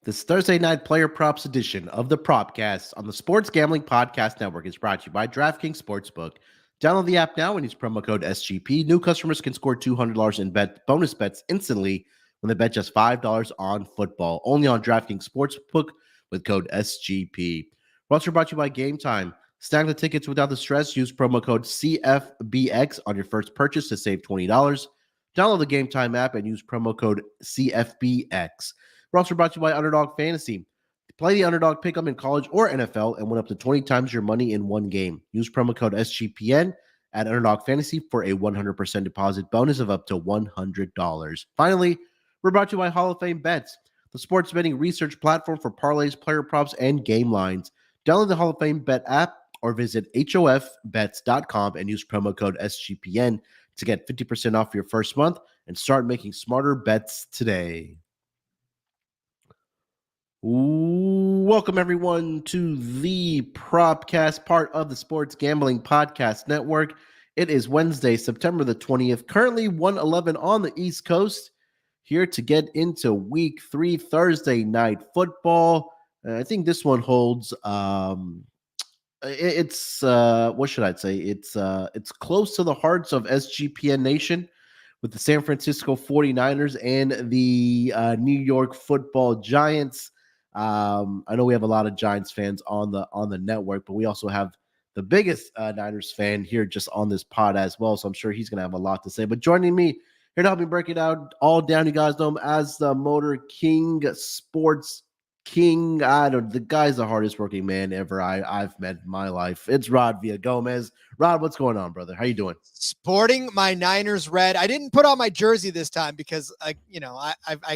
This Thursday night player props edition of the Propcast on the Sports Gambling Podcast Network is brought to you by DraftKings Sportsbook. Download the app now and use promo code SGP. New customers can score $200 in bonus bets instantly when they bet just $5 on football. Only on DraftKings Sportsbook with code SGP. We're also brought to you by Game Time. Snag the tickets without the stress. Use promo code CFBX on your first purchase to save $20. Download the Game Time app and use promo code CFBX. We're also brought to you by Underdog Fantasy. Play the Underdog Pick'em in college or NFL and win up to 20 times your money in one game. Use promo code SGPN at Underdog Fantasy for a 100% deposit bonus of up to $100. Finally, we're brought to you by Hall of Fame Bets, the sports betting research platform for parlays, player props, and game lines. Download the Hall of Fame Bet app or visit hofbets.com and use promo code SGPN to get 50% off your first month and start making smarter bets today. Welcome, everyone, to the Propcast, part of the Sports Gambling Podcast Network. It is Wednesday, September the 20th, currently 1:11 on the East Coast, here to get into Week 3 Thursday night football. I think this one holds, what should I say? It's close to the hearts of SGPN Nation with the San Francisco 49ers and the New York Football Giants. I know we have a lot of Giants fans on the network, but we also have the biggest Niners fan here just on this pod as well. So I'm sure he's going to have a lot to say. But joining me here to help me break it out all down, you guys know him as the Motor King, Sports King. The guy's the hardest working man ever I've met in my life. It's Rod Villagomez. Rod, what's going on, brother? How you doing? Sporting my Niners red. I didn't put on my jersey this time because I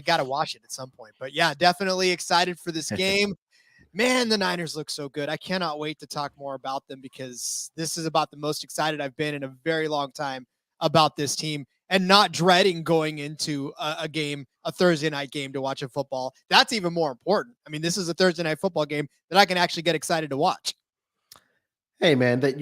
got to watch it at some point. But yeah, definitely excited for this game. Man, the Niners look so good. I cannot wait to talk more about them because this is about the most excited I've been in a very long time about this team, and not dreading going into a game, a Thursday night game to watch a football. That's even more important. I mean, this is a Thursday night football game that I can actually get excited to watch. Hey, man, that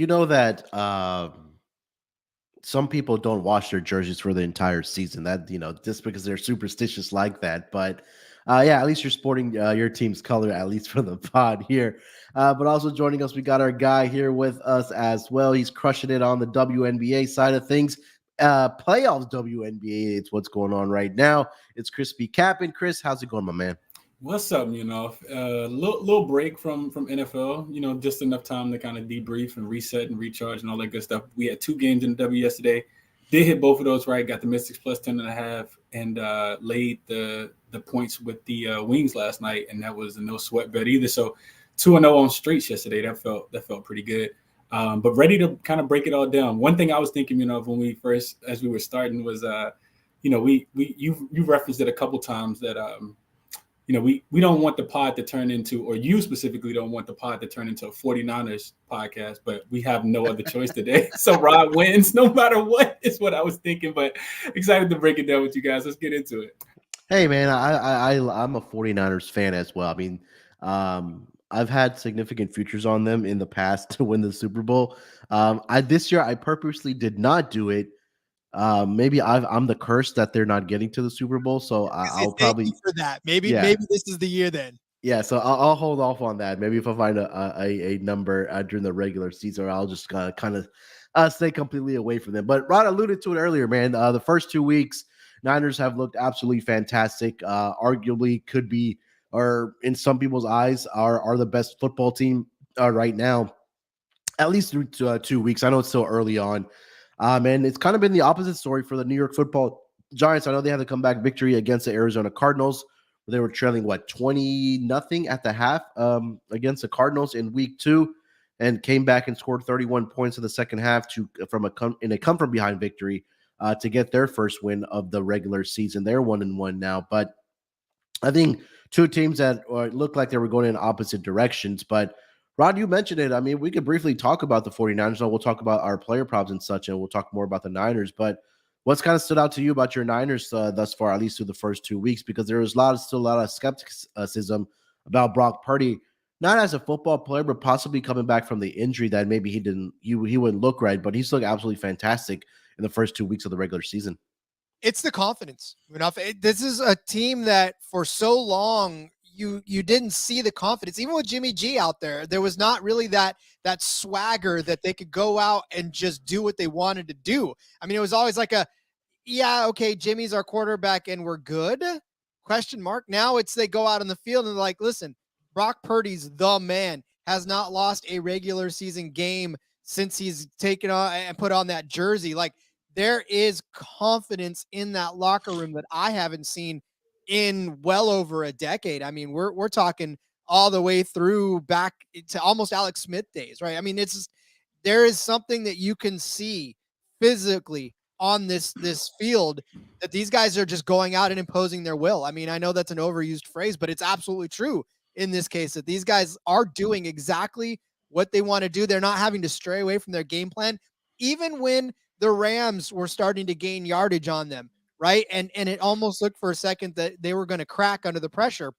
some people don't wash their jerseys for the entire season. That, just because they're superstitious like that. But yeah, at least you're sporting your team's color, at least for the pod here. But also joining us, we got our guy here with us as well. He's crushing it on the WNBA side of things. Playoffs WNBA, it's what's going on right now. It's Chris B. Cappin. Chris, how's it going, my man? What's up, little break from NFL, just enough time to kind of debrief and reset and recharge and all that good stuff. We had 2 games in the W yesterday. Did hit both of those right. Got the Mystics plus 10.5 and laid the points with the Wings last night, and that was a no sweat bet either. So 2-0 on straights yesterday. That felt pretty good. But ready to kind of break it all down. One thing I was thinking, when as we were starting was, you referenced it a couple times that we don't want the pod to turn into, or you specifically don't want the pod to turn into a 49ers podcast, but we have no other choice today. So Rod wins no matter what, is what I was thinking, but excited to break it down with you guys. Let's get into it. Hey, man, I'm a 49ers fan as well. I mean, I've had significant futures on them in the past to win the Super Bowl. This year, I purposely did not do it. Maybe I'm the curse that they're not getting to the Super Bowl, so I'll probably for that. Maybe this is the year then. Yeah, so I'll hold off on that. Maybe if I find a number during the regular season, I'll just kind of stay completely away from them. But Rod alluded to it earlier, man. The first 2 weeks, Niners have looked absolutely fantastic. Arguably could be, or in some people's eyes, are the best football team right now, at least through 2 weeks. I know it's still early on. And it's kind of been the opposite story for the New York Football Giants. I know they had a comeback victory against the Arizona Cardinals. They were trailing 20-0 at the half against the Cardinals in week 2, and came back and scored 31 points in the second half in a come from behind victory to get their first win of the regular season. They're 1-1 now, but I think 2 teams that looked like they were going in opposite directions. But Rod, you mentioned it. I mean, we could briefly talk about the 49ers. So we'll talk about our player props and such, and we'll talk more about the Niners. But what's kind of stood out to you about your Niners thus far, at least through the first 2 weeks? Because there was still a lot of skepticism about Brock Purdy, not as a football player, but possibly coming back from the injury that maybe he wouldn't look right. But he's looked absolutely fantastic in the first 2 weeks of the regular season. It's the confidence. This is a team that for so long you didn't see the confidence. Even with Jimmy G out there was not really that swagger that they could go out and just do what they wanted to do. I mean, it was always like yeah, okay, Jimmy's our quarterback and we're good? Question mark. Now it's they go out on the field and they're like, listen, Brock Purdy's the man, has not lost a regular season game since he's taken on and put on that jersey. Like, there is confidence in that locker room that I haven't seen in well over a decade. I mean, we're talking all the way through back to almost Alex Smith days, right? I mean, there is something that you can see physically on this field that these guys are just going out and imposing their will. I mean, I know that's an overused phrase, but it's absolutely true in this case that these guys are doing exactly what they want to do. They're not having to stray away from their game plan, even when the Rams were starting to gain yardage on them, right? And it almost looked for a second that they were going to crack under the pressure.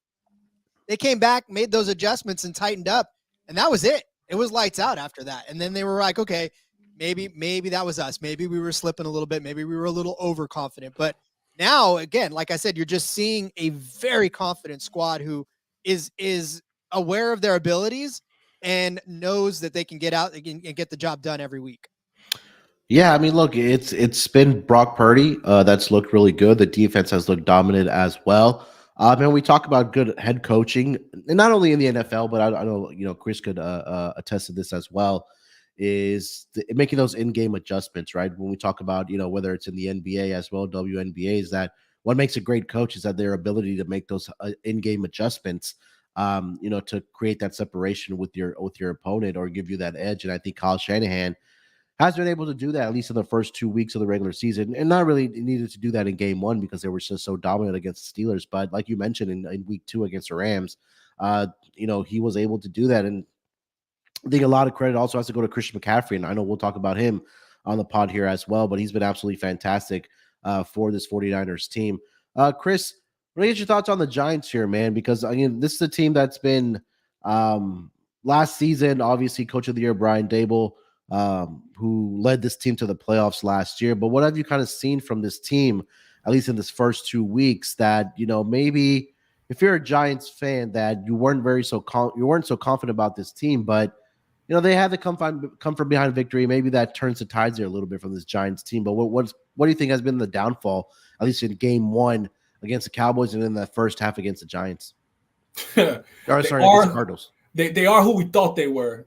They came back, made those adjustments, and tightened up, and that was it. It was lights out after that. And then they were like, okay, maybe that was us. Maybe we were slipping a little bit. Maybe we were a little overconfident. But now, again, like I said, you're just seeing a very confident squad who is aware of their abilities and knows that they can get out and get the job done every week. Yeah, I mean, look, it's been Brock Purdy that's looked really good. The defense has looked dominant as well. And we talk about good head coaching, and not only in the NFL, but I know Chris could attest to this as well. Is making those in-game adjustments, right? When we talk about whether it's in the NBA as well, WNBA, is that what makes a great coach is that their ability to make those in-game adjustments, to create that separation with your opponent or give you that edge. And I think Kyle Shanahan has been able to do that, at least in the first 2 weeks of the regular season, and not really needed to do that in game one because they were just so dominant against the Steelers. But like you mentioned in week 2 against the Rams, he was able to do that. And I think a lot of credit also has to go to Christian McCaffrey, and I know we'll talk about him on the pod here as well, but he's been absolutely fantastic for this 49ers team. Chris, what are your thoughts on the Giants here, man? Because this is a team that's been last season, obviously, Coach of the Year Brian Daboll, who led this team to the playoffs last year. But what have you kind of seen from this team, at least in this first 2 weeks, that maybe if you're a Giants fan, that you weren't so confident about this team, but they had to come from behind victory. Maybe that turns the tides there a little bit from this Giants team. But what do you think has been the downfall, at least in game 1 against the Cowboys and in the first half against the Giants? Against the Cardinals. They are who we thought they were.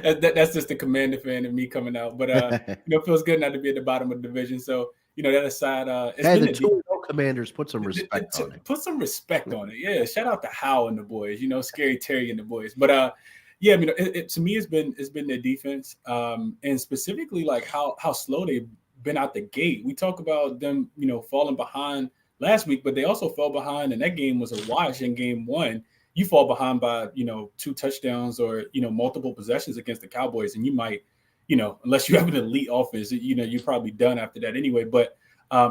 That's just the Commander fan and me coming out. But it feels good not to be at the bottom of the division. So that aside, it's been the 2 Commanders, put some respect on it. Put some respect on it. Yeah, shout out to Howe and the boys. Scary Terry and the boys. But yeah, to me, it's been their defense, and specifically like how slow they've been out the gate. We talk about them, falling behind last week, but they also fell behind, and that game was a wash in game 1. You fall behind by 2 touchdowns or multiple possessions against the Cowboys, and you might, unless you have an elite offense, you're probably done after that anyway. But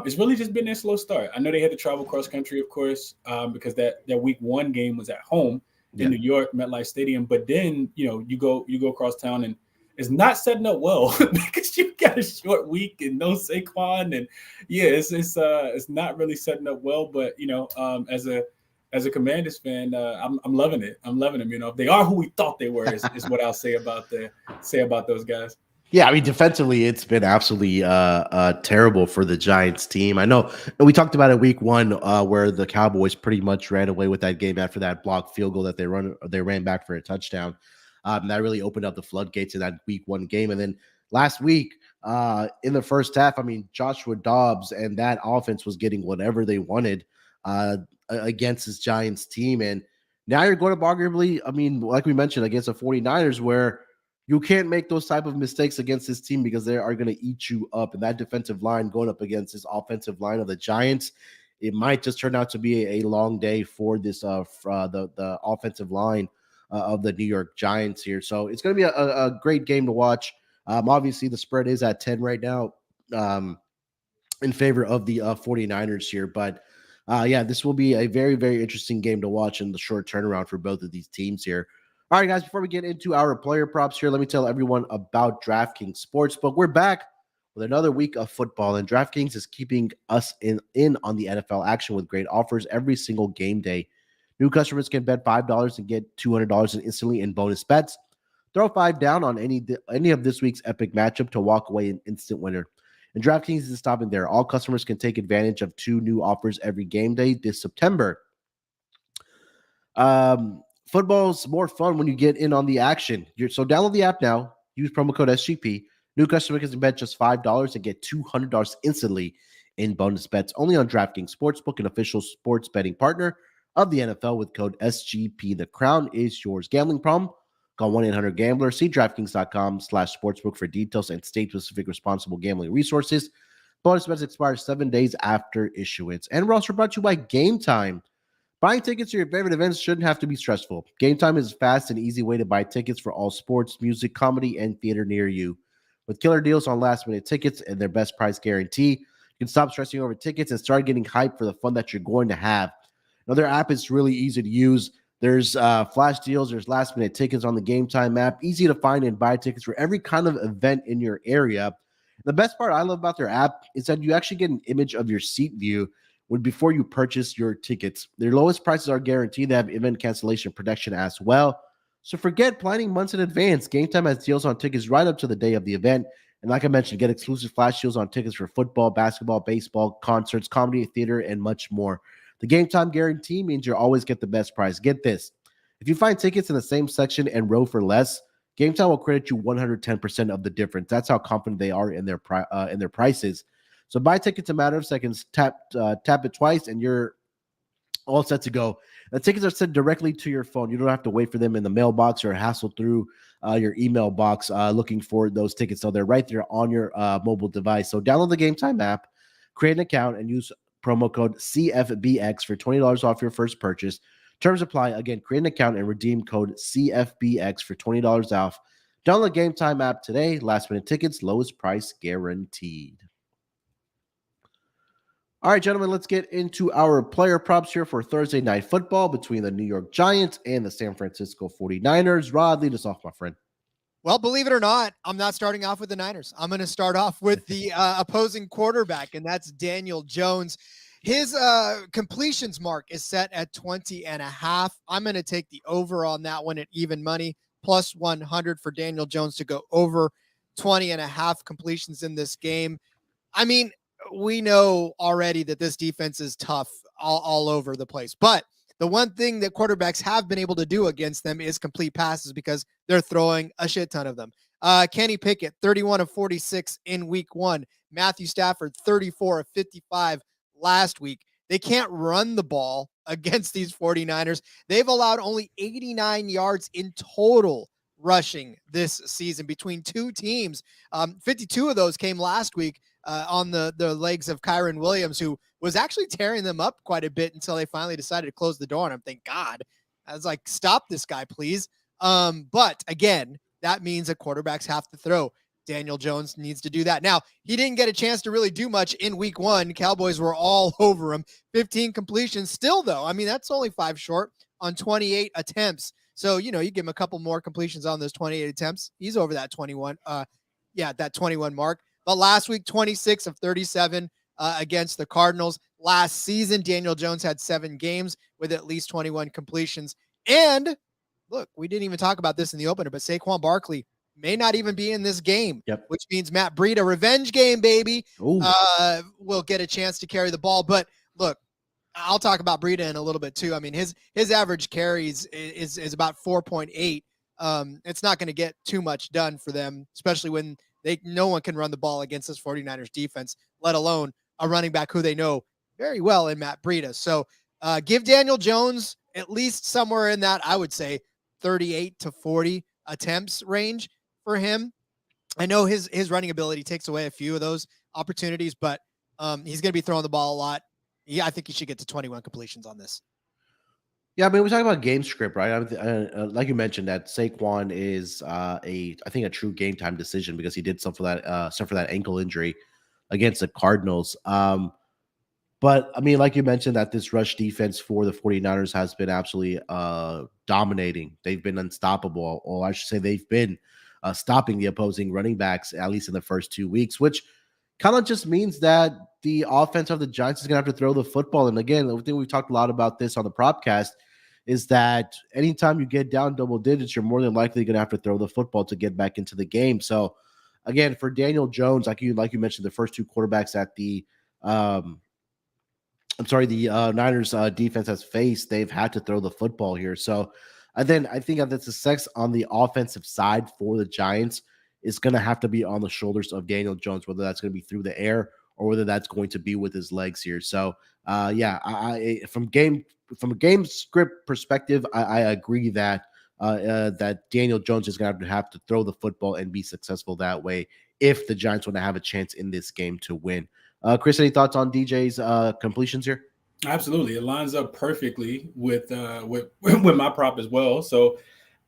it's really just been a slow start. I know they had to travel cross country, of course, because that week 1 game was at home in New York, MetLife Stadium. But then you go across town, and it's not setting up well because you got a short week and no Saquon, and it's not really setting up well. But as a Commanders fan, I'm loving it. I'm loving them. They are who we thought they were. Is what I'll say about those guys. Yeah, I mean, defensively, it's been absolutely terrible for the Giants team. I know we talked about it week 1, where the Cowboys pretty much ran away with that game after that blocked field goal that they ran back for a touchdown. That really opened up the floodgates in that week 1 game. And then last week, in the first half, I mean, Joshua Dobbs and that offense was getting whatever they wanted against this Giants team. And now you're going up arguably, I mean, like we mentioned, against the 49ers, where you can't make those type of mistakes against this team because they are going to eat you up. And that defensive line going up against this offensive line of the Giants, it might just turn out to be a long day for this the offensive line of the New York Giants here. So it's going to be a great game to watch. Obviously, the spread is at 10 right now in favor of the 49ers here. But this will be a very, very interesting game to watch in the short turnaround for both of these teams here. All right, guys, before we get into our player props here, let me tell everyone about DraftKings Sportsbook. We're back with another week of football, and DraftKings is keeping us in on the NFL action with great offers every single game day. New customers can bet $5 and get $200 instantly in bonus bets. Throw 5 down on any of this week's epic matchup to walk away an instant winner. And DraftKings isn't stopping there. All customers can take advantage of 2 new offers every game day this September. Football's more fun when you get in on the action. So download the app now. Use promo code SGP. New customers can bet just $5 and get $200 instantly in bonus bets. Only on DraftKings Sportsbook, an official sports betting partner of the NFL with code SGP. The crown is yours. Gambling problem? Call 1-800-GAMBLER. See DraftKings.com/sportsbook for details and state-specific responsible gambling resources. Bonus bets expire 7 days after issuance. And we're also brought to you by Game Time. Buying tickets to your favorite events shouldn't have to be stressful. Game Time is a fast and easy way to buy tickets for all sports, music, comedy, and theater near you. With killer deals on last-minute tickets and their best price guarantee, you can stop stressing over tickets and start getting hyped for the fun that you're going to have. Now, their app is really easy to use. There's flash deals. There's last-minute tickets on the Game Time app. Easy to find and buy tickets for every kind of event in your area. The best part I love about their app is that you actually get an image of your seat view before you purchase your tickets. Their lowest prices are guaranteed. They have event cancellation protection as well. So forget planning months in advance. Game Time has deals on tickets right up to the day of the event. And like I mentioned, get exclusive flash deals on tickets for football, basketball, baseball, concerts, comedy, theater, and much more. The Game Time guarantee means you'll always get the best price. Get this. If you find tickets in the same section and row for less, Game Time will credit you 110% of the difference. That's how confident they are in their prices. So buy tickets in a matter of seconds, tap it twice, and you're all set to go. The tickets are sent directly to your phone. You don't have to wait for them in the mailbox or hassle through your email box looking for those tickets. So they're right there on your mobile device. So download the Game Time app, create an account, and use promo code CFBX for $20 off your first purchase. Terms apply. Again, create an account and redeem code CFBX for $20 off. Download the Game Time app today. Last minute tickets, lowest price guaranteed. All right, gentlemen, let's get into our player props here for Thursday Night Football between the New York Giants and the San Francisco 49ers. Rod, lead us off, my friend. Well, believe it or not, I'm not starting off with the Niners. I'm going to start off with the opposing quarterback, and that's Daniel Jones. His completions mark is set at 20.5. I'm going to take the over on that one at even money, plus 100 for Daniel Jones to go over 20.5 completions in this game. I mean, we know already that this defense is tough all over the place. But the one thing that quarterbacks have been able to do against them is complete passes because they're throwing a shit ton of them. Kenny Pickett, 31 of 46 in week 1. Matthew Stafford, 34 of 55 last week. They can't run the ball against these 49ers. They've allowed only 89 yards in total rushing this season between two teams. 52 of those came last week on the legs of Kyron Williams, who was actually tearing them up quite a bit until they finally decided to close the door. And I'm thank God. I was like, stop this guy, please. But again, that means that quarterbacks have to throw. Daniel Jones needs to do that. Now, he didn't get a chance to really do much in week 1. Cowboys were all over him. 15 completions still, though. I mean, that's only 5 short on 28 attempts. So, you give him a couple more completions on those 28 attempts. He's over that 21. That 21 mark. But last week, 26 of 37 against the Cardinals. Last season, Daniel Jones had 7 games with at least 21 completions. And look, we didn't even talk about this in the opener, but Saquon Barkley may not even be in this game, which means Matt Breida, revenge game, baby, will get a chance to carry the ball. But look, I'll talk about Breida in a little bit too. I mean, his average carries is about 4.8. It's not going to get too much done for them, especially when no one can run the ball against this 49ers defense, let alone a running back who they know very well in Matt Breida. So give Daniel Jones at least somewhere in that, I would say, 38 to 40 attempts range for him. I know his running ability takes away a few of those opportunities, but he's going to be throwing the ball a lot. Yeah, I think he should get to 21 completions on this. Yeah, I mean, we're talking about game script, right? Like you mentioned, that Saquon is I think a true game time decision because he did suffer that ankle injury against the Cardinals. But I mean, like you mentioned, that this rush defense for the 49ers has been absolutely dominating. They've been unstoppable, or I should say, they've been stopping the opposing running backs at least in the first 2 weeks, which kind of just means that the offense of the Giants is going to have to throw the football. And again, the thing we've talked a lot about this on the Propcast is that anytime you get down double digits, you're more than likely going to have to throw the football to get back into the game. So again, for Daniel Jones, like you mentioned, the first two quarterbacks at the Niners defense has faced, they've had to throw the football here. So I think that the success on the offensive side for the Giants is going to have to be on the shoulders of Daniel Jones, whether that's going to be through the air or whether that's going to be with his legs here. So from a game script perspective, I agree that that Daniel Jones is going to have to throw the football and be successful that way if the Giants want to have a chance in this game to win. Chris, any thoughts on DJ's completions here? Absolutely, it lines up perfectly with my prop as well. So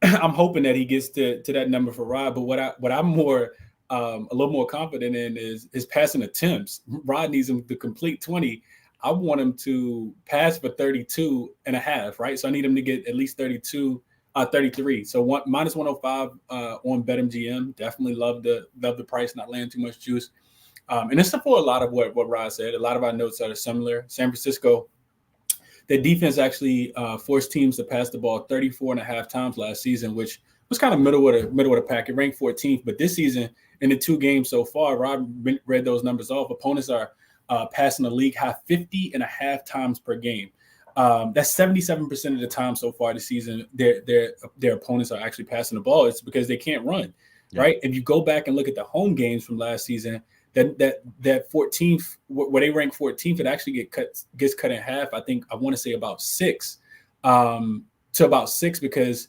I'm hoping that he gets to that number for Rod. But what I'm more a little more confident in is his passing attempts. Rod needs him to complete 20. I want him to pass for 32 and a half, right? So I need him to get at least 33. So minus 105 on BetMGM. Definitely love the price, not laying too much juice. And it's for a lot of what Rod said. A lot of our notes are similar. San Francisco, their defense actually forced teams to pass the ball 34 and a half times last season, which was kind of middle of the pack. It ranked 14th, but this season in the 2 games so far, Rod read those numbers off. Opponents are passing the league high 50 and a half times per game. That's 77% of the time so far this season. Their opponents are actually passing the ball. It's because they can't run, right? If you go back and look at the home games from last season, that 14th, where they rank 14th, it actually gets cut in half. I want to say about 6 to about 6 because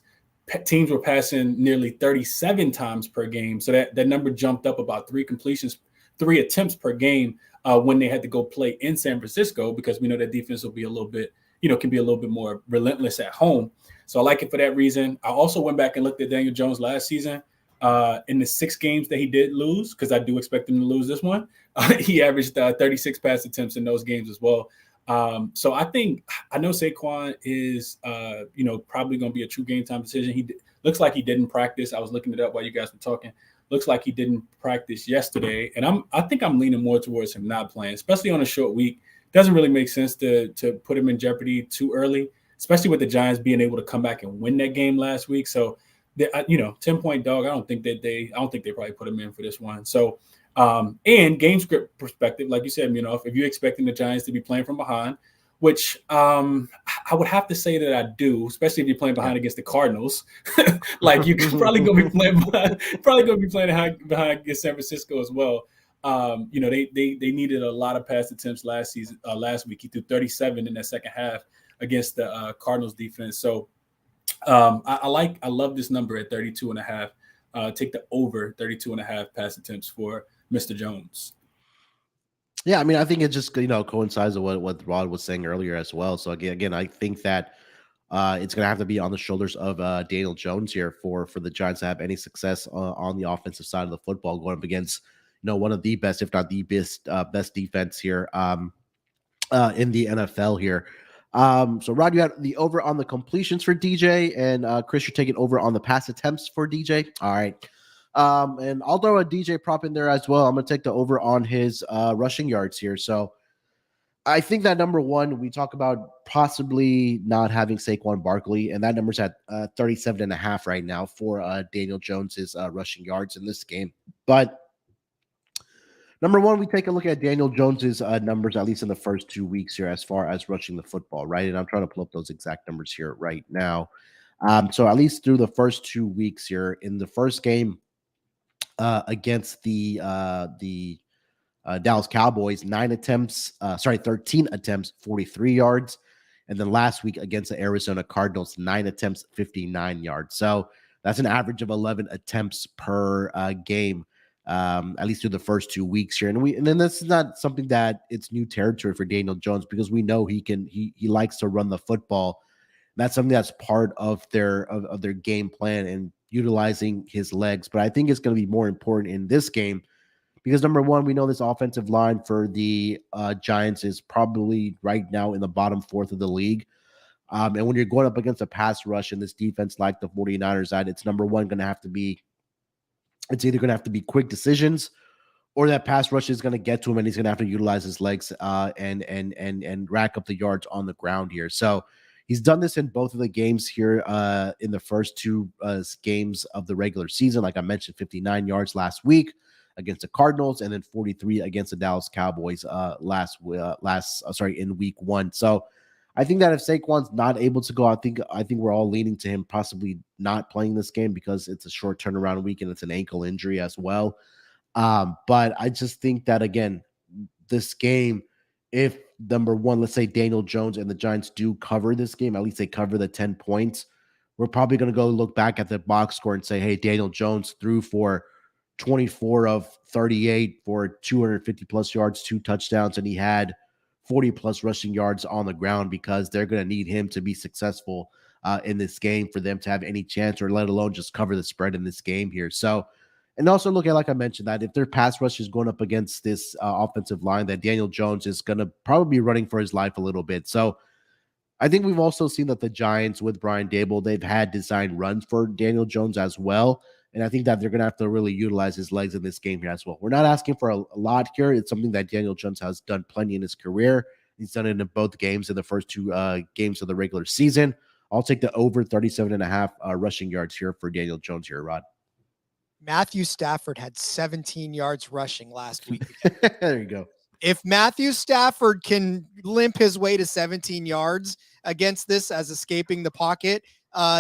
teams were passing nearly 37 times per game. So that number jumped up about 3 attempts per game when they had to go play in San Francisco, because we know that defense will be a little bit, can be a little bit more relentless at home. So I like it for that reason. I also went back and looked at Daniel Jones last season. In the 6 games that he did lose, because I do expect him to lose this one, he averaged 36 pass attempts in those games as well. So I know Saquon is, probably going to be a true game time decision. Looks like he didn't practice. I was looking it up while you guys were talking. Looks like he didn't practice yesterday, and I think I'm leaning more towards him not playing, especially on a short week. Doesn't really make sense to put him in jeopardy too early, especially with the Giants being able to come back and win that game last week. So 10-point dog. I don't think they probably put him in for this one. So, and game script perspective, like you said, Munaf, if you're expecting the Giants to be playing from behind, which I would have to say that I do, especially if you're playing behind against the Cardinals, like you're probably going to be playing behind against San Francisco as well. They needed a lot of pass attempts last week. He threw 37 in that second half against the Cardinals defense. So. I love this number at 32 and a half. Take the over 32 and a half pass attempts for Mr. Jones. Yeah, I mean, I think it just coincides with what Rod was saying earlier as well. So again, I think that it's going to have to be on the shoulders of Daniel Jones here for the Giants to have any success on the offensive side of the football, going up against one of the best, if not the best defense here in the NFL here. So Rod, you had the over on the completions for DJ, and Chris, you're taking over on the pass attempts for DJ. All right. And I'll throw a DJ prop in there as well. I'm going to take the over on his rushing yards here. So I think that number one, we talk about possibly not having Saquon Barkley, and that number's at 37 and a half right now for Daniel Jones's rushing yards in this game. But number one, we take a look at Daniel Jones's numbers, at least in the first 2 weeks here, as far as rushing the football, right? And I'm trying to pull up those exact numbers here right now. So at least through the first 2 weeks here, in the first game against the Dallas Cowboys, 13 attempts, 43 yards. And then last week against the Arizona Cardinals, 9 attempts, 59 yards. So that's an average of 11 attempts per game. At least through the first 2 weeks here. And then this is not something that it's new territory for Daniel Jones, because we know he likes to run the football. That's something that's part of their game plan and utilizing his legs. But I think it's going to be more important in this game because, number one, we know this offensive line for the Giants is probably right now in the bottom 4th of the league. And when you're going up against a pass rush in this defense like the 49ers side, it's number one going to have to be, it's either going to have to be quick decisions, or that pass rush is going to get to him and he's going to have to utilize his legs and rack up the yards on the ground here. So he's done this in both of the games here in the first two games of the regular season. Like I mentioned, 59 yards last week against the Cardinals, and then 43 against the Dallas Cowboys in week 1. So I think that if Saquon's not able to go, I think we're all leaning to him possibly not playing this game because it's a short turnaround week and it's an ankle injury as well. But I just think that, again, this game, if number one, let's say Daniel Jones and the Giants do cover this game, at least they cover the 10 points, we're probably going to go look back at the box score and say, hey, Daniel Jones threw for 24 of 38 for 250 plus yards, 2 touchdowns, and he had 40 plus rushing yards on the ground, because they're going to need him to be successful in this game for them to have any chance, or let alone just cover the spread in this game here. So, and also look at, like I mentioned, that if their pass rush is going up against this offensive line, that Daniel Jones is going to probably be running for his life a little bit. So I think we've also seen that the Giants with Brian Daboll, they've had designed runs for Daniel Jones as well. And I think that they're going to have to really utilize his legs in this game here as well. We're not asking for a lot here. It's something that Daniel Jones has done plenty in his career. He's done it in both games in the first 2 games of the regular season. I'll take the over 37.5 rushing yards here for Daniel Jones here, Rod. Matthew Stafford had 17 yards rushing last week. There you go. If Matthew Stafford can limp his way to 17 yards against this as escaping the pocket,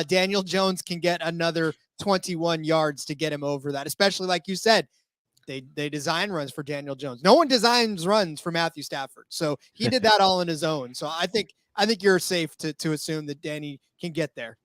Daniel Jones can get another 21 yards to get him over that, especially like you said, they design runs for Daniel Jones. No one designs runs for Matthew Stafford. So he did that all on his own. So I think you're safe to assume that Danny can get there.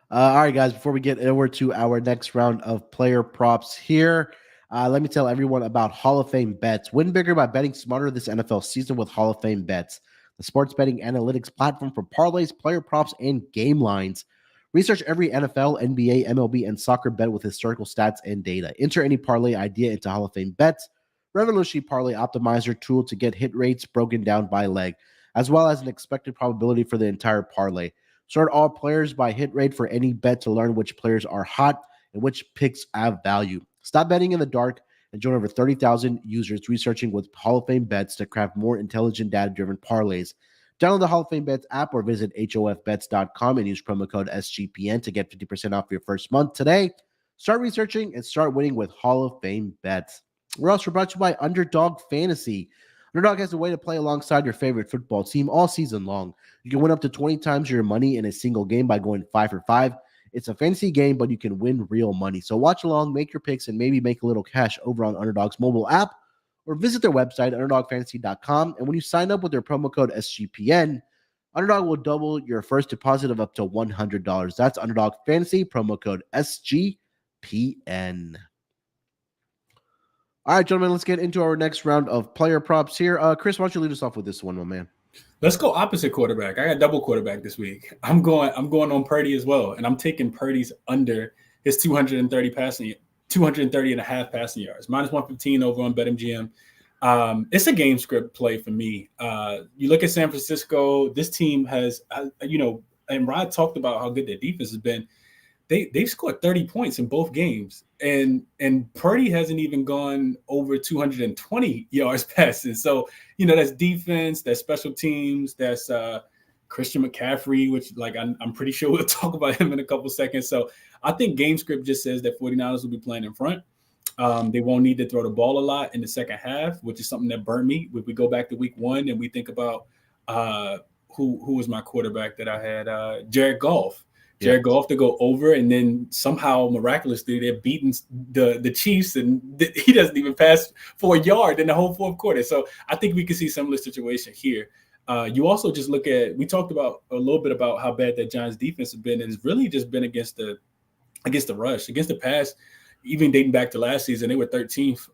All right, guys, before we get over to our next round of player props here, let me tell everyone about Hall of Fame Bets. Win bigger by betting smarter this NFL season with Hall of Fame Bets, the sports betting analytics platform for parlays, player props, and game lines. Research every NFL, NBA, MLB, and soccer bet with historical stats and data. Enter any parlay idea into Hall of Fame Bets, revolutionary parlay optimizer tool to get hit rates broken down by leg, as well as an expected probability for the entire parlay. Sort all players by hit rate for any bet to learn which players are hot and which picks have value. Stop betting in the dark and join over 30,000 users researching with Hall of Fame Bets to craft more intelligent, data-driven parlays. Download the Hall of Fame Bets app or visit hofbets.com and use promo code SGPN to get 50% off your first month today. Start researching and start winning with Hall of Fame Bets. We're also brought to you by Underdog Fantasy. Underdog has a way to play alongside your favorite football team all season long. You can win up to 20 times your money in a single game by going 5 for 5. It's a fantasy game, but you can win real money. So watch along, make your picks, and maybe make a little cash over on Underdog's mobile app, or visit their website, underdogfantasy.com. And when you sign up with their promo code SGPN, Underdog will double your first deposit of up to $100. That's Underdog Fantasy, promo code SGPN. All right, gentlemen, let's get into our next round of player props here. Chris, why don't you lead us off with this one, my man? Let's go opposite quarterback. I got double quarterback this week. I'm going on Purdy as well, and I'm taking Purdy's under his 230 and a half passing yards, minus 115 over on BetMGM. It's a game script play for me. You look at San Francisco. This team has, and Rod talked about how good their defense has been. They've scored 30 points in both games, and Purdy hasn't even gone over 220 yards passing. So, that's defense, that's special teams, that's Christian McCaffrey, which I'm pretty sure we'll talk about him in a couple seconds. So I think game script just says that 49ers will be playing in front. They won't need to throw the ball a lot in the second half, which is something that burned me. If we go back to week 1 and we think about who was my quarterback that I had, Jared Goff. Jared Goff to go over, and then somehow miraculously they're beating the Chiefs, and he doesn't even pass for a yard in the whole fourth quarter. So I think we can see similar situation here. You also just look at, we talked about a little bit about how bad that Giants defense has been, and it's really just been against the rush, against the pass. Even dating back to last season, they were 13th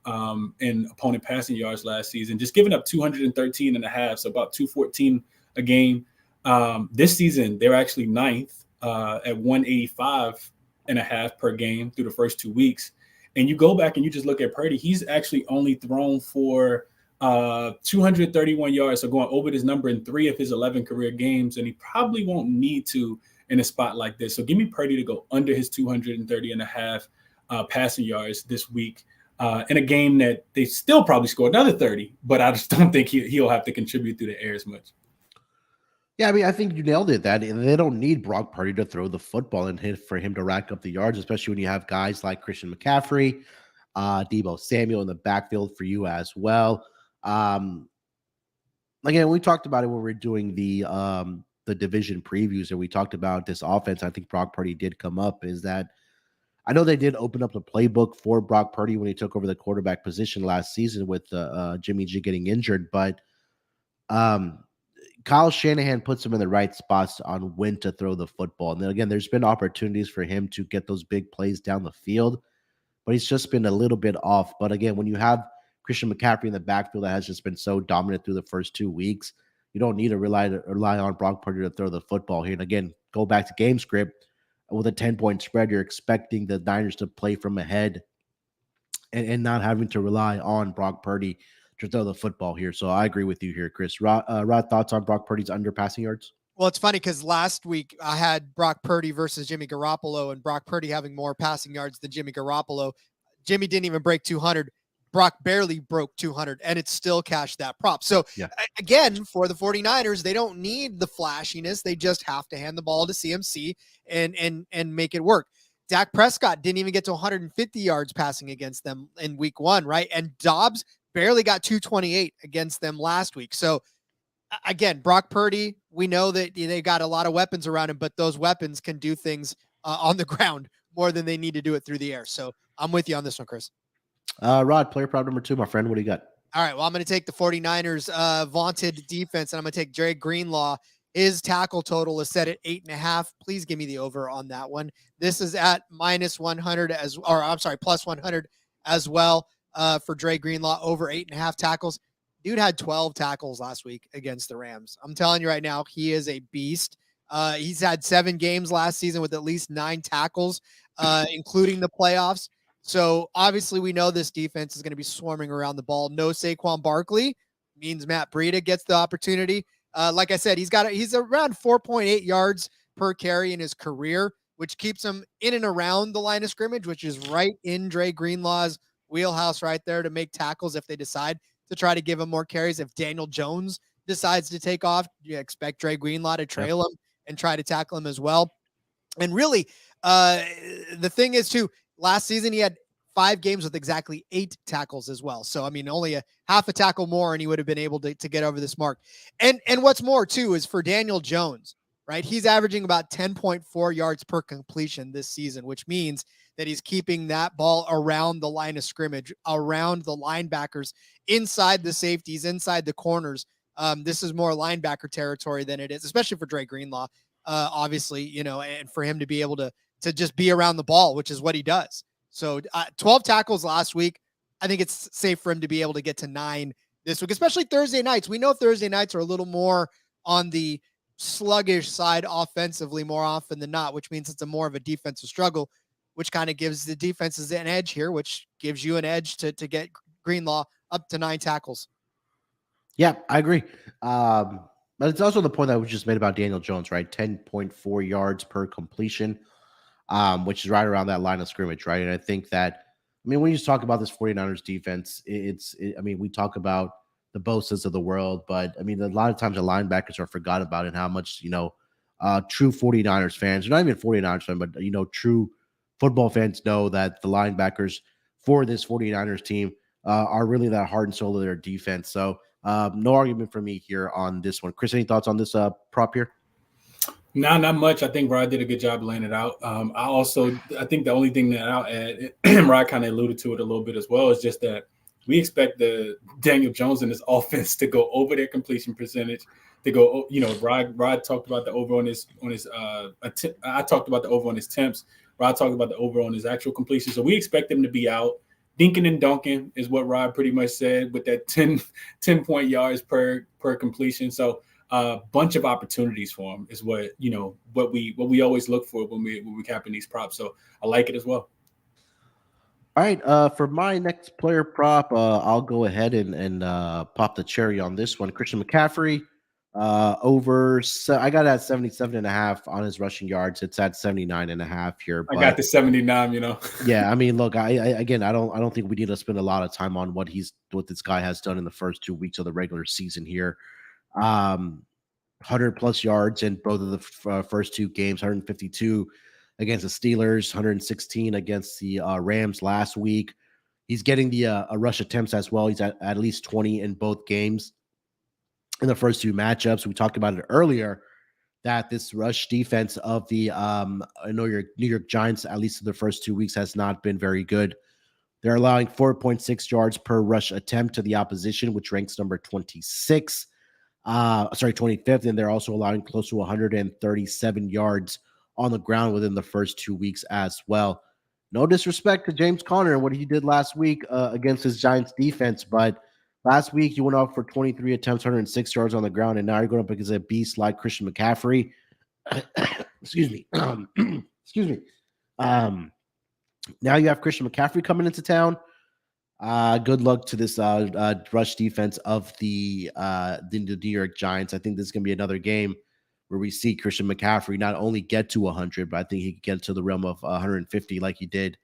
in opponent passing yards last season, just giving up 213 and a half, so about 214 a game. This season, they're actually 9th. At 185 and a half per game through the first 2 weeks. And you go back and you just look at Purdy, he's actually only thrown for 231 yards, so going over this number in 3 of his 11 career games, and he probably won't need to in a spot like this. So give me Purdy to go under his 230 and a half passing yards this week. in a game that they still probably score another 30, but I just don't think he'll have to contribute through the air as much. Yeah, I mean, I think you nailed it. That they don't need Brock Purdy to throw the football and hit for him to rack up the yards, especially when you have guys like Christian McCaffrey, Deebo Samuel in the backfield for you as well. Again, we talked about it when we were doing the division previews, and we talked about this offense. I think Brock Purdy did come up. Is that I know they did open up the playbook for Brock Purdy when he took over the quarterback position last season with Jimmy G getting injured, but Kyle Shanahan puts him in the right spots on when to throw the football. And then again, there's been opportunities for him to get those big plays down the field, but he's just been a little bit off. But again, when you have Christian McCaffrey in the backfield that has just been so dominant through the first 2 weeks, you don't need to rely on Brock Purdy to throw the football here. And again, go back to game script with a 10-point spread. You're expecting the Niners to play from ahead and not having to rely on Brock Purdy to throw the football here. So I agree with you here, Chris. Rod, thoughts on Brock Purdy's under passing yards? Well, it's funny because last week I had Brock Purdy versus Jimmy Garoppolo, and Brock Purdy having more passing yards than Jimmy Garoppolo. Jimmy didn't even break 200. Brock barely broke 200, and it still cashed that prop. So, again, for the 49ers, they don't need the flashiness. They just have to hand the ball to CMC and make it work. Dak Prescott didn't even get to 150 yards passing against them in week 1, right? And Dobbs barely got 228 against them last week. So, again, Brock Purdy, we know that they got a lot of weapons around him, but those weapons can do things on the ground more than they need to do it through the air. So I'm with you on this one, Chris. Rod, player prop number 2, my friend. What do you got? All right. Well, I'm going to take the 49ers vaunted defense, and I'm going to take Dre Greenlaw. His tackle total is set at 8.5. Please give me the over on that one. This is at minus 100 plus 100 as well for Dre Greenlaw, over 8.5 tackles. Dude had 12 tackles last week against the Rams. I'm telling you right now, he is a beast. He's had 7 games last season with at least 9 tackles, including the playoffs. So obviously we know this defense is going to be swarming around the ball. No Saquon Barkley means Matt Breida gets the opportunity. Like I said, he's around 4.8 yards per carry in his career, which keeps him in and around the line of scrimmage, which is right in Dre Greenlaw's wheelhouse right there to make tackles if they decide to try to give him more carries. If Daniel Jones decides to take off, you expect Dre Greenlaw to trail him and try to tackle him as well. And really, the thing is too, last season he had 5 games with exactly 8 tackles as well. So, I mean, only a half a tackle more and he would have been able to get over this mark. And what's more too is for Daniel Jones, right? He's averaging about 10.4 yards per completion this season, which means that he's keeping that ball around the line of scrimmage, around the linebackers, inside the safeties, inside the corners. This is more linebacker territory than it is, especially for Dre Greenlaw, obviously, and for him to be able to just be around the ball, which is what he does. So 12 tackles last week. I think it's safe for him to be able to get to 9 this week, especially Thursday nights. We know Thursday nights are a little more on the sluggish side offensively more often than not, which means it's a more of a defensive struggle, which kind of gives the defenses an edge here, which gives you an edge to get Greenlaw up to 9 tackles. Yeah, I agree. But it's also the point that was just made about Daniel Jones, right? 10.4 yards per completion, which is right around that line of scrimmage, right? And I think that, when you just talk about this 49ers defense, we talk about the Bosa's of the world, but a lot of times the linebackers are forgot about and how much, true 49ers fans, not even 49ers fans, but, true football fans know that the linebackers for this 49ers team are really that heart and soul of their defense. So no argument for me here on this one. Chris, any thoughts on this prop here? No, not much. I think Rod did a good job laying it out. I think the only thing that I'll add, and Rod kind of alluded to it a little bit as well, is just that we expect the Daniel Jones in this offense to go over their completion percentage, to go, Rod talked about the over on his I talked about the over on his attempts. Rod talked about the over on his actual completion. So we expect them to be out dinking and dunking is what Rod pretty much said with that 10 point yards per completion. So a bunch of opportunities for him is what we always look for when we capping these props. So I like it as well. All right. For my next player prop, I'll go ahead and pop the cherry on this one. Christian McCaffrey, I got it at 77.5 on his rushing yards. It's at 79.5 here. I got the 79, Yeah, I mean, look, I don't think we need to spend a lot of time on what this guy has done in the first 2 weeks of the regular season here. 100 plus yards in both of the first two games, 152 against the Steelers, 116 against the Rams last week. He's getting the rush attempts as well. He's at least 20 in both games in the first two matchups. We talked about it earlier that this rush defense of the New York Giants, at least in the first 2 weeks, has not been very good. They're allowing 4.6 yards per rush attempt to the opposition, which ranks number 25th, and they're also allowing close to 137 yards on the ground within the first 2 weeks as well. No disrespect to James Conner and what he did last week against his Giants defense, but last week you went off for 23 attempts, 106 yards on the ground, and now you're going up against a beast like Christian McCaffrey. Excuse me. Excuse me. Now you have Christian McCaffrey coming into town. Good luck to this rush defense of the New York Giants. I think this is going to be another game where we see Christian McCaffrey not only get to 100, but I think he could get to the realm of 150 like he did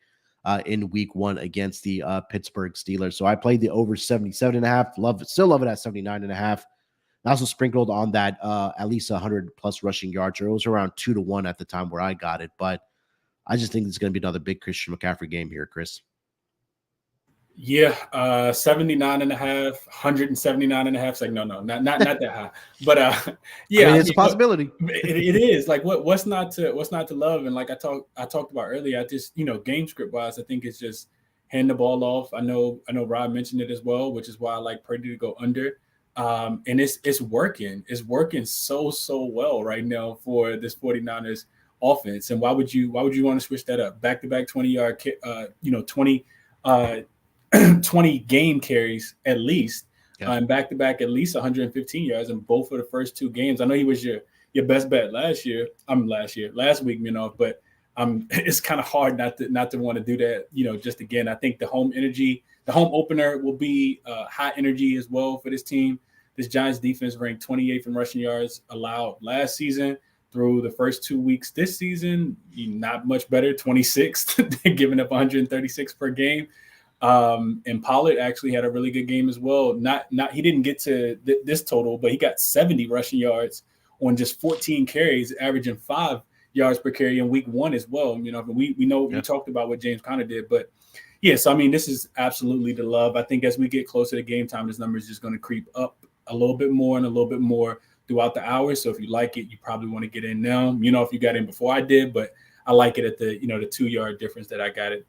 in week 1 against the Pittsburgh Steelers. So I played the over 77.5. Still love it at 79.5. I also sprinkled on that at least 100 plus rushing yards. It was around 2-1 at the time where I got it, but I just think it's going to be another big Christian McCaffrey game here, Chris. Yeah, 79.5, 179.5. It's like, no, not that high. But yeah, I mean, it's a possibility. It is like what's not to love. And like I talked about earlier, I just, game script wise, I think it's just hand the ball off. I know Rob mentioned it as well, which is why I like Purdy to go under. And it's working. It's working so well right now for this 49ers offense. And why would you want to switch that up? Back-to-back 20-yard 20 game carries at least, and back-to-back at least 115 yards in both of the first two games. I know he was your best bet last week, but it's kind of hard not to want to do that, just again. I think the home opener will be high energy as well for this team. This Giants defense ranked 28th in rushing yards allowed last season. Through the first 2 weeks this season, not much better, 26th. They're giving up 136 per game. And Pollard actually had a really good game as well. He didn't get to this total, but he got 70 rushing yards on just 14 carries, averaging 5 yards per carry in week 1 as well. We know we talked about what James Conner did, but yes, I mean, this is absolutely the love. I think as we get closer to game time, this number is just going to creep up a little bit more and a little bit more throughout the hours. So if you like it, you probably want to get in now. If you got in before I did, but I like it at the 2-yard difference that I got it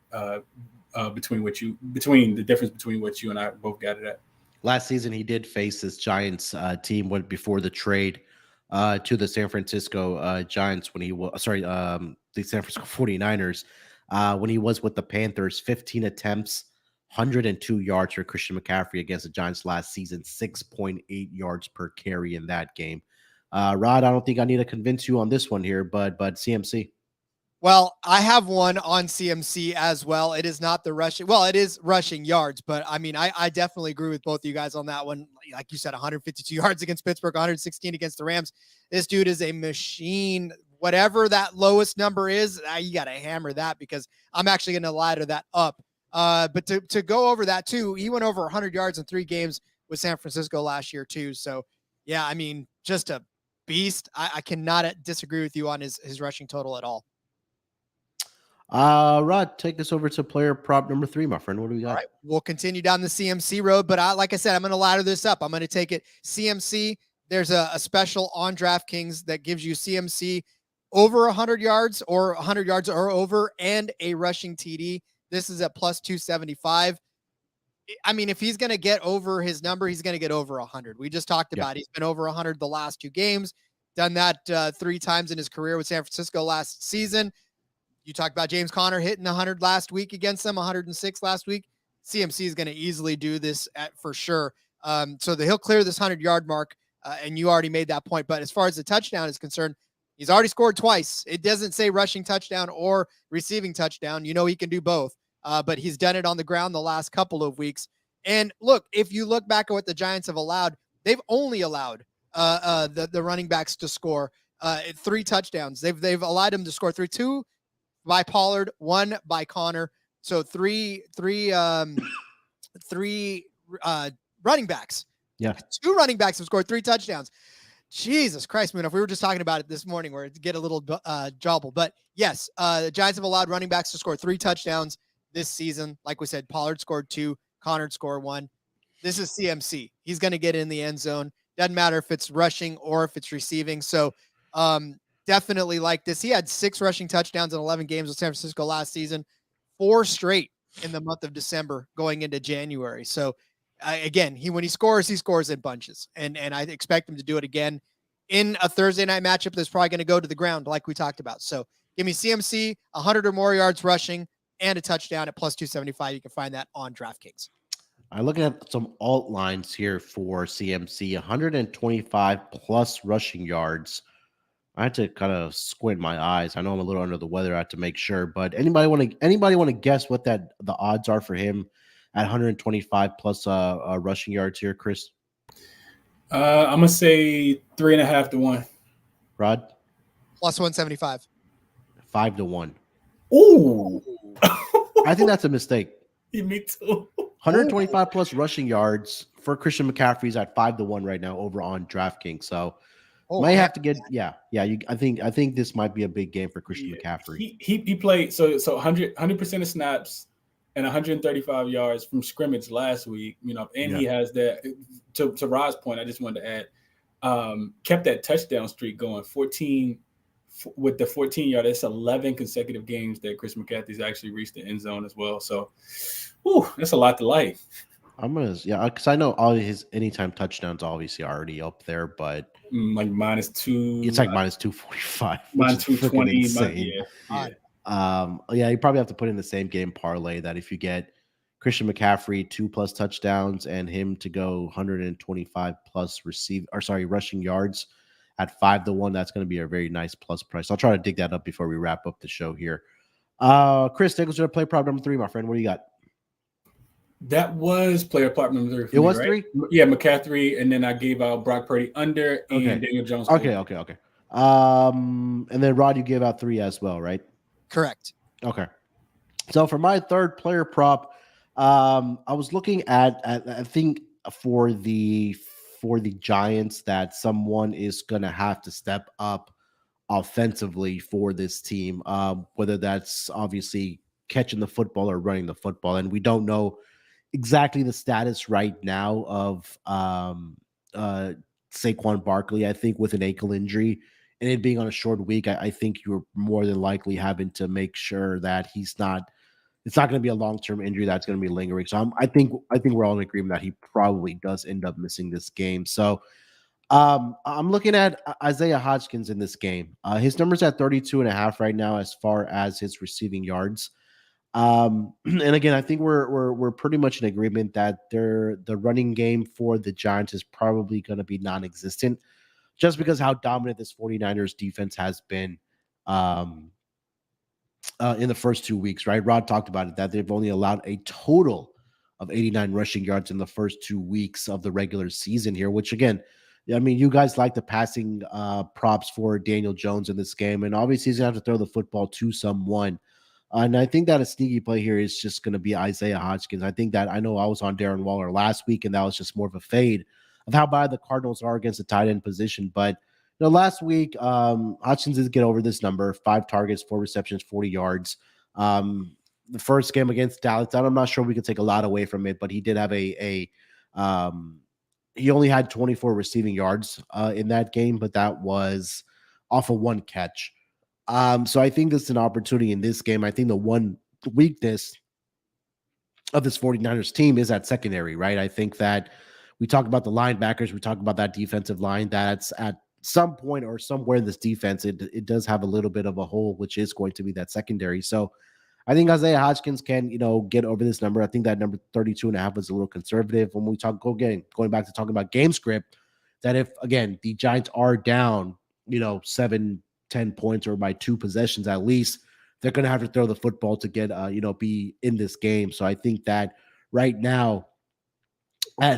between the difference between what you and I both got it at. Last season, he did face this Giants team before the trade to the San Francisco Giants when he was the San Francisco 49ers when he was with the Panthers. 15 attempts, 102 yards for Christian McCaffrey against the Giants last season, 6.8 yards per carry in that game. Rod, I don't think I need to convince you on this one here, but CMC. Well, I have one on CMC as well. It is not the rushing. Well, it is rushing yards, but I mean, I definitely agree with both of you guys on that one. Like you said, 152 yards against Pittsburgh, 116 against the Rams. This dude is a machine. Whatever that lowest number is, you got to hammer that because I'm actually going to ladder that up. But to go over that too, he went over 100 yards in 3 games with San Francisco last year too. So yeah, I mean, just a beast. I cannot disagree with you on his rushing total at all. Rod, take this over to player prop number 3, my friend. What do we got? All right, we'll continue down the CMC road, but like I said, I'm going to ladder this up. I'm going to take it CMC. There's a special on DraftKings that gives you CMC over 100 yards or 100 yards or over and a rushing TD. This is at plus 275. I mean, if he's going to get over his number, he's going to get over 100. We just talked about He's been over 100 the last 2 games, done that 3 times in his career with San Francisco last season. You talked about James Conner hitting 100 last week against them, 106 last week. CMC is going to easily do this for sure. So he'll clear this 100-yard mark, and you already made that point. But as far as the touchdown is concerned, he's already scored twice. It doesn't say rushing touchdown or receiving touchdown. He can do both. But he's done it on the ground the last couple of weeks. And look, if you look back at what the Giants have allowed, they've only allowed the running backs to score 3 touchdowns. They've allowed him to score 2 by Pollard, 1 by Connor. So three running backs. Yeah. 2 running backs have scored 3 touchdowns. Jesus Christ, Munaf. We were just talking about it this morning where it get a little jobble. But yes, the Giants have allowed running backs to score 3 touchdowns this season. Like we said, Pollard scored 2, Connor scored 1. This is CMC. He's going to get in the end zone. Doesn't matter if it's rushing or if it's receiving. So definitely like this. He had 6 rushing touchdowns in 11 games with San Francisco last season, 4 straight in the month of December going into January. So again, when he scores in bunches, and I expect him to do it again in a Thursday night matchup that's probably going to go to the ground, like we talked about. So give me CMC, 100 or more yards rushing, and a touchdown at plus 275. You can find that on DraftKings. I look at some alt lines here for CMC, 125 plus rushing yards. I had to kind of squint my eyes. I know I'm a little under the weather. I had to make sure, but anybody want to guess what the odds are for him at 125 plus rushing yards here, Chris? I'm gonna say 3.5 to 1. Rod? Plus 175. 5 to 1. Ooh. I think that's a mistake. Me too. 125 plus rushing yards for Christian McCaffrey's at 5 to 1 right now over on DraftKings. So might have to get I think this might be a big game for Christian McCaffrey. He played so 100% of snaps and 135 yards from scrimmage last week, and he has that. To Rod's point, I just wanted to add, kept that touchdown streak going. 14 with the 14-yard. That's 11 consecutive games that Chris McCaffrey's actually reached the end zone as well. So, that's a lot to like. Because I know all his anytime touchdowns obviously already up there, but like -2. It's like minus 245, -220. You probably have to put in the same game parlay that if you get Christian McCaffrey 2+ touchdowns and him to go 125 plus rushing yards at 5 to 1, that's going to be a very nice plus price. I'll try to dig that up before we wrap up the show here. Chris, take us to play prop number 3, my friend. What do you got? That was player prop number 3. It was 3? Yeah, McCaffrey, and then I gave out Brock Purdy under and Daniel Jones. Okay. And then Rod, you gave out 3 as well, right? Correct. Okay. So for my third player prop, I was looking at I think for the Giants that someone is going to have to step up offensively for this team, whether that's obviously catching the football or running the football. And we don't know exactly the status right now of Saquon Barkley. I think with an ankle injury and it being on a short week, I think you're more than likely having to make sure that it's not going to be a long-term injury that's going to be lingering. So I think we're all in agreement that he probably does end up missing this game. So I'm looking at Isaiah Hodgins in this game. His number's at 32.5 right now as far as his receiving yards. And again, I think we're pretty much in agreement that the running game for the Giants is probably going to be non-existent just because how dominant this 49ers defense has been in the first 2 weeks, right? Rod talked about it, that they've only allowed a total of 89 rushing yards in the first 2 weeks of the regular season here, which again, I mean, you guys like the passing props for Daniel Jones in this game, and obviously he's going to have to throw the football to someone. And I think that a sneaky play here is just going to be Isaiah Hodgins. I think that I know I was on Darren Waller last week, and that was just more of a fade of how bad the Cardinals are against the tight end position. But last week, Hodgins did get over this number: 5 targets, 4 receptions, 40 yards. The first game against Dallas, I'm not sure we could take a lot away from it, but he did have he only had 24 receiving yards in that game, but that was off of 1 catch. So I think this is an opportunity in this game. I think the one weakness of this 49ers team is that secondary, right? I think that we talk about the linebackers, we talk about that defensive line, that's at some point or somewhere in this defense, it does have a little bit of a hole, which is going to be that secondary. So I think Isaiah Hodgins can, get over this number. I think that number 32.5 was a little conservative. When we going back to talking about game script, that if, again, the Giants are down, 7-10 points or by 2 possessions at least, they're going to have to throw the football to get, be in this game. So I think that right now,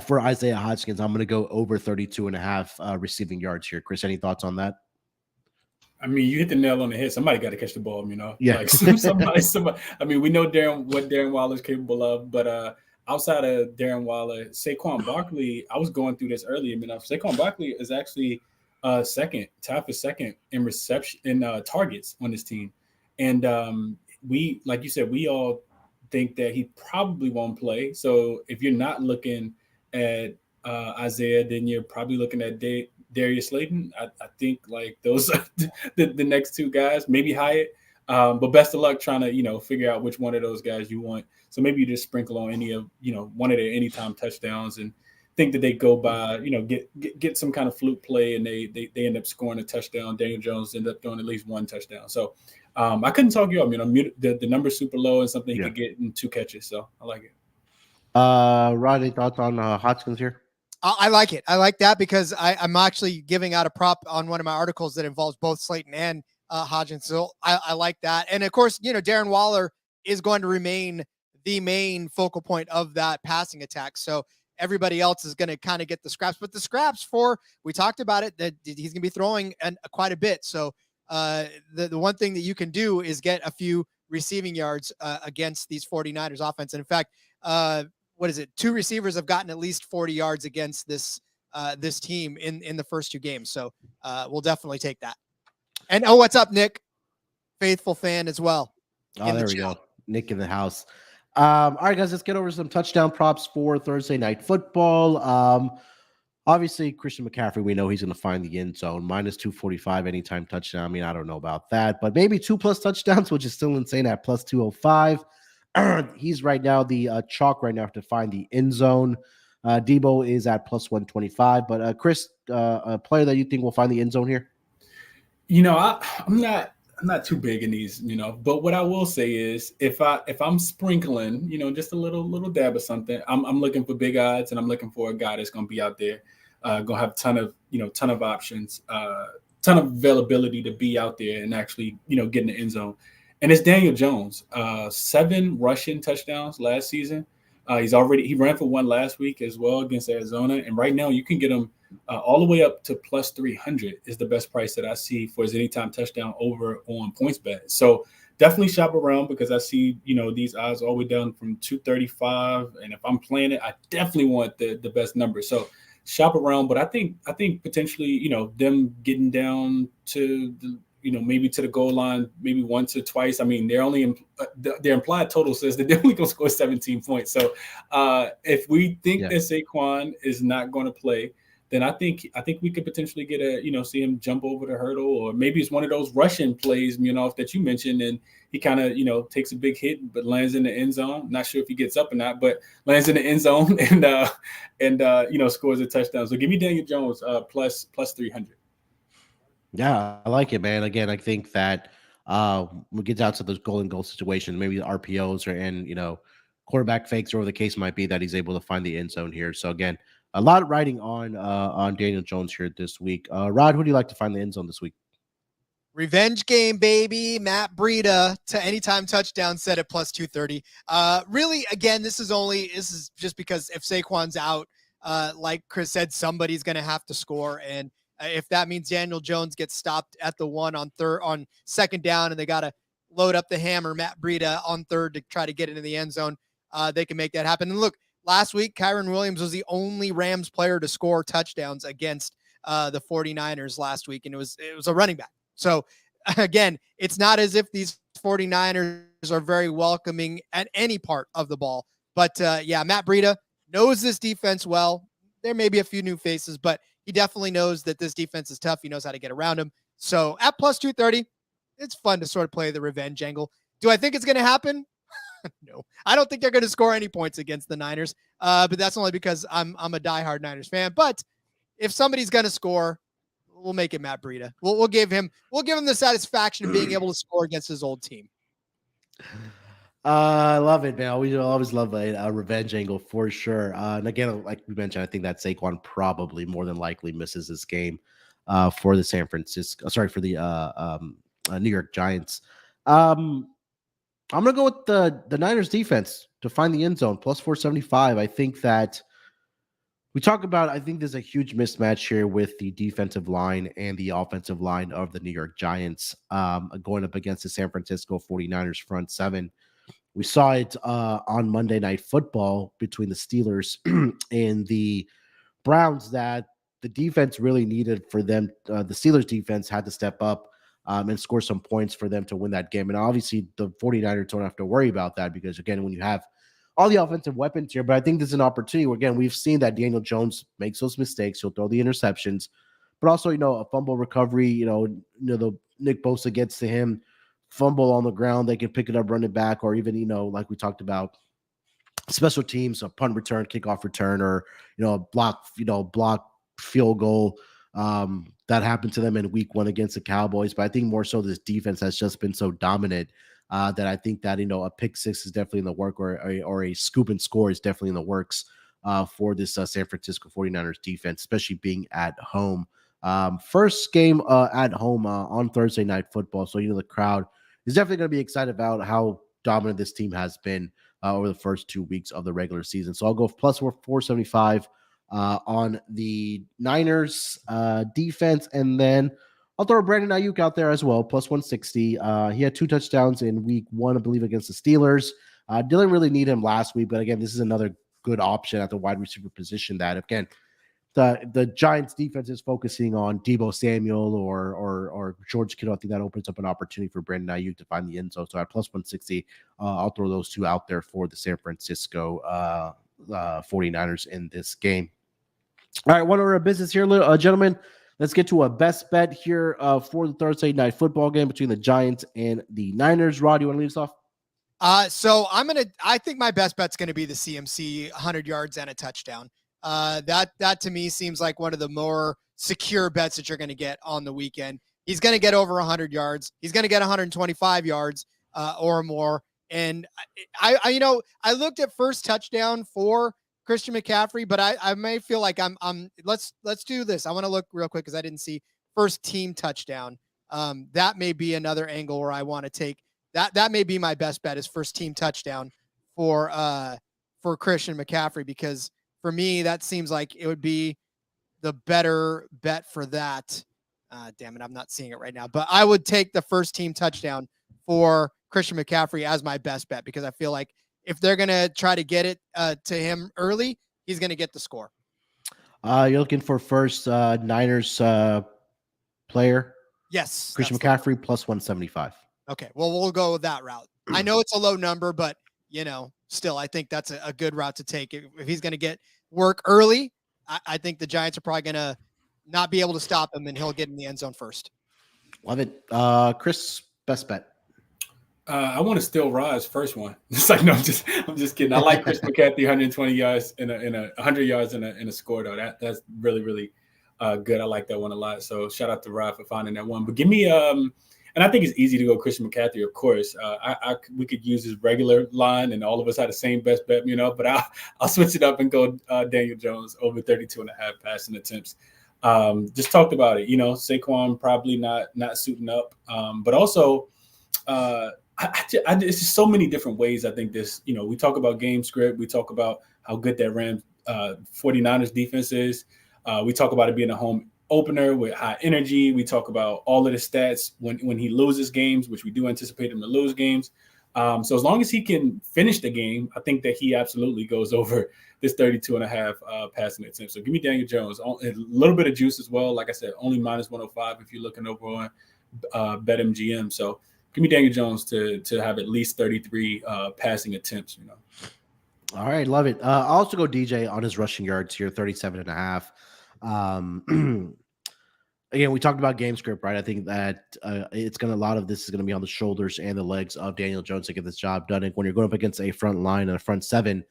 For Isaiah Hodgkins, I'm going to go over 32.5 receiving yards here. Chris, any thoughts on that? I mean, you hit the nail on the head. Somebody got to catch the ball, Yeah. Like somebody. I mean, we know what Darren Waller's capable of, but outside of Darren Waller, Saquon Barkley, I was going through this earlier. Saquon Barkley is actually tied for second in reception in targets on this team, and we, like you said, we all think that he probably won't play. So if you're not looking at Isaiah, then you're probably looking at Darius Slayton. I think like those are the next two guys, maybe Hyatt. But best of luck trying to, figure out which one of those guys you want. So maybe you just sprinkle on any of, one of their anytime touchdowns and think that they go by, get some kind of fluke play and they end up scoring a touchdown. Daniel Jones ended up throwing at least one touchdown. So I couldn't talk you up. The number's super low and something he could get in 2 catches. So I like it. Rod, any thoughts on Hodgkins here? I like it. I like that because I'm actually giving out a prop on one of my articles that involves both Slayton and Hodgkins. So I like that. And of course, Darren Waller is going to remain the main focal point of that passing attack. So everybody else is going to kind of get the scraps, but the scraps we talked about it, that he's going to be throwing quite a bit. So the one thing that you can do is get a few receiving yards against these 49ers offense. And in fact, what is it? 2 receivers have gotten at least 40 yards against this team in the first 2 games. So we'll definitely take that. And what's up, Nick? Faithful fan as well. Oh, there we go. Nick in the house. All right, guys, let's get over some touchdown props for Thursday Night Football. Obviously, Christian McCaffrey, we know he's going to find the end zone. Minus 245 anytime touchdown. I mean, I don't know about that, but maybe 2+ touchdowns, which is still insane at plus 205. He's right now the chalk right now to find the end zone. Debo is at plus 125. But Chris, a player that you think will find the end zone here? I'm not too big in these, but what I will say is if I'm sprinkling, just a little dab of something, I'm looking for big odds and I'm looking for a guy that's going to be out there, going to have a ton of options, ton of availability to be out there and actually, get in the end zone. And it's Daniel Jones, 7 rushing touchdowns last season. He ran for 1 last week as well against Arizona. And right now you can get him all the way up to plus 300 is the best price that I see for his anytime touchdown over on PointsBet. So definitely shop around because I see, these odds all the way down from 235. And if I'm playing it, I definitely want the best number. So shop around. But I think potentially, them getting down to the, maybe to the goal line, maybe once or twice. I mean, their implied total says that they're only going to score 17 points. So if we think that Saquon is not going to play, then I think we could potentially get see him jump over the hurdle, or maybe it's one of those Russian plays, that you mentioned, and he kind of, takes a big hit but lands in the end zone. Not sure if he gets up or not, but lands in the end zone and scores a touchdown. So give me Daniel Jones plus 300. Yeah, I like it, man. Again, I think that we get out to those golden goal situations, maybe the RPOs and quarterback fakes or whatever the case might be, that he's able to find the end zone here. So again, a lot riding on Daniel Jones here this week. Rod, who do you like to find the end zone this week? Revenge game, baby. Matt Breida to anytime touchdown set at plus 230. Really, again, this is just because if Saquon's out, like Chris said, somebody's going to have to score. And if that means Daniel Jones gets stopped at the 1 on second down and they got to load up the hammer, Matt Breida on third to try to get into the end zone, they can make that happen. And look, last week, Kyren Williams was the only Rams player to score touchdowns against the 49ers last week, and it was a running back. So, again, it's not as if these 49ers are very welcoming at any part of the ball. But, Matt Breida knows this defense well. There may be a few new faces, but he definitely knows that this defense is tough. He knows how to get around him. So, at plus 230, it's fun to sort of play the revenge angle. Do I think it's going to happen? No, I don't think they're going to score any points against the Niners. But that's only because I'm a diehard Niners fan. But if somebody's going to score, we'll make it Matt Breida. We'll give him the satisfaction of being able to score against his old team. I love it, man. We always love a revenge angle for sure. And again, like we mentioned, I think that Saquon probably more than likely misses this game for the New York Giants. I'm going to go with the Niners defense to find the end zone, plus 475. I think that We talk about, I think there's a huge mismatch here with the defensive line and the offensive line of the New York Giants going up against the San Francisco 49ers front seven. We saw it on Monday Night Football between the Steelers and the Browns that the defense really needed for them. The Steelers defense had to step up and score some points for them to win that game. And obviously, the 49ers don't have to worry about that because, again, when you have all the offensive weapons here, but I think there's an opportunity where, again, we've seen that Daniel Jones makes those mistakes. He'll throw the interceptions, but also, a fumble recovery, the Nick Bosa gets to him, fumble on the ground, they can pick it up, run it back, or even, like we talked about, special teams, a punt return, kickoff return, or a block field goal that happened to them in week 1 against the Cowboys. But I think more so this defense has just been so dominant that I think that a pick six is definitely in the work, or a scoop and score is definitely in the works for this San Francisco 49ers defense, especially being at home. First game at home on Thursday Night Football, so the crowd is definitely going to be excited about how dominant this team has been over the first 2 weeks of the regular season. So I'll go plus 475 on the Niners defense, and then I'll throw Brandon Ayuk out there as well, plus 160. He had 2 touchdowns in week 1, I believe, against the Steelers. Didn't really need him last week, but again, this is another good option at the wide receiver position that, again, the Giants defense is focusing on Deebo Samuel or George Kittle. I think that opens up an opportunity for Brandon Ayuk to find the end zone. So at plus 160, I'll throw those 2 out there for the San Francisco 49ers in this game. All right, one order of business here, gentlemen. Let's get to a best bet here for the Thursday Night Football game between the Giants and the Niners. Rod, you want to lead us off? So I think my best bet's going to be the CMC 100 yards and a touchdown. That to me seems like one of the more secure bets that you're going to get on the weekend. He's going to get over 100 yards. He's going to get 125 yards or more. And I looked at first touchdown for Christian McCaffrey, but I may feel like let's do this. I want to look real quick because I didn't see first team touchdown. That may be another angle where I want to take that may be my best bet is first team touchdown for Christian McCaffrey, because for me, that seems like it would be the better bet for that. Damn it, I'm not seeing it right now. But I would take the first team touchdown for Christian McCaffrey as my best bet, because I feel like if they're going to try to get it to him early, he's going to get the score. You're looking for first Niners player? Yes. Christian McCaffrey plus 175. Okay, well, we'll go with that route. I know it's a low number, but, still, I think that's a good route to take. If he's going to get work early, I think the Giants are probably going to not be able to stop him, and he'll get in the end zone first. Love it. Chris, best bet. I want to steal Rod's first one. It's like, no, I'm just kidding. I like Chris McCaffrey 120 yards in a 100 yards in a score though. That's really, really good. I like that one a lot. So shout out to Rod for finding that one. But give me and I think it's easy to go Christian McCaffrey, of course. We could use his regular line, and all of us had the same best bet, but I'll switch it up and go Daniel Jones over 32.5 passing attempts. Just talked about it, Saquon probably not suiting up, but also it's just so many different ways. I think this, we talk about game script, we talk about how good that Rams 49ers defense is. We talk about it being a home opener with high energy. We talk about all of the stats when he loses games, which we do anticipate him to lose games. So as long as he can finish the game, I think that he absolutely goes over this 32.5 passing attempt. So give me Daniel Jones, a little bit of juice as well. Like I said, only minus 105 if you're looking over on BetMGM. So give me Daniel Jones to have at least 33 passing attempts. All right, love it. I'll also go DJ on his rushing yards here, 37.5. Again, we talked about game script, right? I think that a lot of this is going to be on the shoulders and the legs of Daniel Jones to get this job done. And when you're going up against a front line and a front seven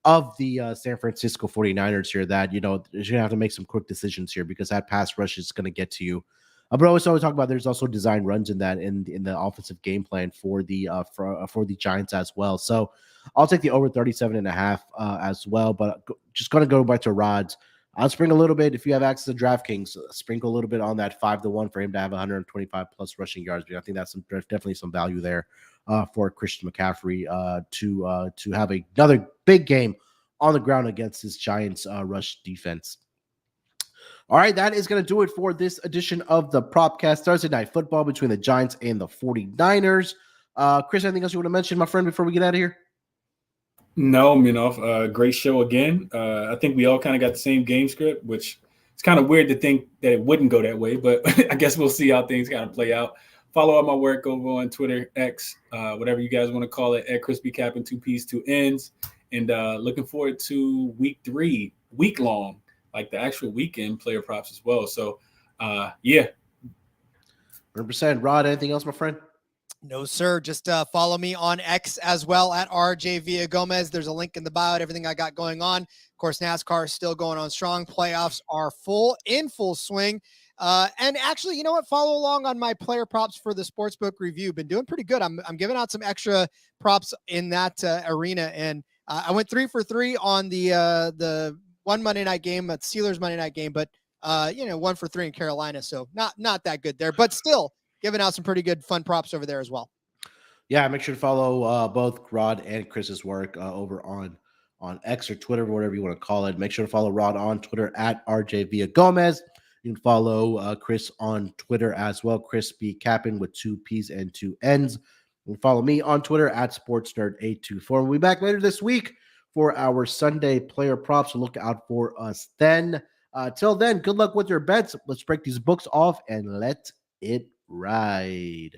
of the San Francisco 49ers here, that, you're going to have to make some quick decisions here, because that pass rush is going to get to you. But I always talk about there's also design runs in that in the offensive game plan for the Giants as well. So I'll take the over 37.5 as well, but just going to go back to Rod's. I'll sprinkle a little bit. If you have access to DraftKings, sprinkle a little bit on that 5-1 for him to have 125 plus rushing yards. But I think that's definitely some value there for Christian McCaffrey to have another big game on the ground against this Giants rush defense. All right, that is going to do it for this edition of the Propcast. Thursday Night Football between the Giants and the 49ers. Chris, anything else you want to mention, my friend, before we get out of here? No, great show again. I think we all kind of got the same game script, which it's kind of weird to think that it wouldn't go that way, but I guess we'll see how things kind of play out. Follow all my work over on Twitter, X, whatever you guys want to call it, at Crispy Capping 2 P's 2 N's. And looking forward to week 3, week long, like the actual weekend player props as well. So, yeah. 100%. Rod, anything else, my friend? No, sir. Just follow me on X as well at RJ Villagomez. There's a link in the bio, everything I got going on. Of course, NASCAR is still going on strong. Playoffs are in full swing. And actually, you know what? Follow along on my player props for the Sportsbook Review. Been doing pretty good. I'm giving out some extra props in that arena. And I went 3 for 3 on the one Monday night game, Steelers Monday night game, but 1 for 3 in Carolina. So not that good there, but still giving out some pretty good fun props over there as well. Yeah, make sure to follow both Rod and Chris's work over on X or Twitter, whatever you want to call it. Make sure to follow Rod on Twitter at RJ Villagomez. You can follow Chris on Twitter as well, Chris B. Cappin with 2 P's and 2 N's. You can follow me on Twitter at SportsNerd824. We'll be back later this week for our Sunday player props. So look out for us then. Till then, good luck with your bets. Let's break these books off and let it ride.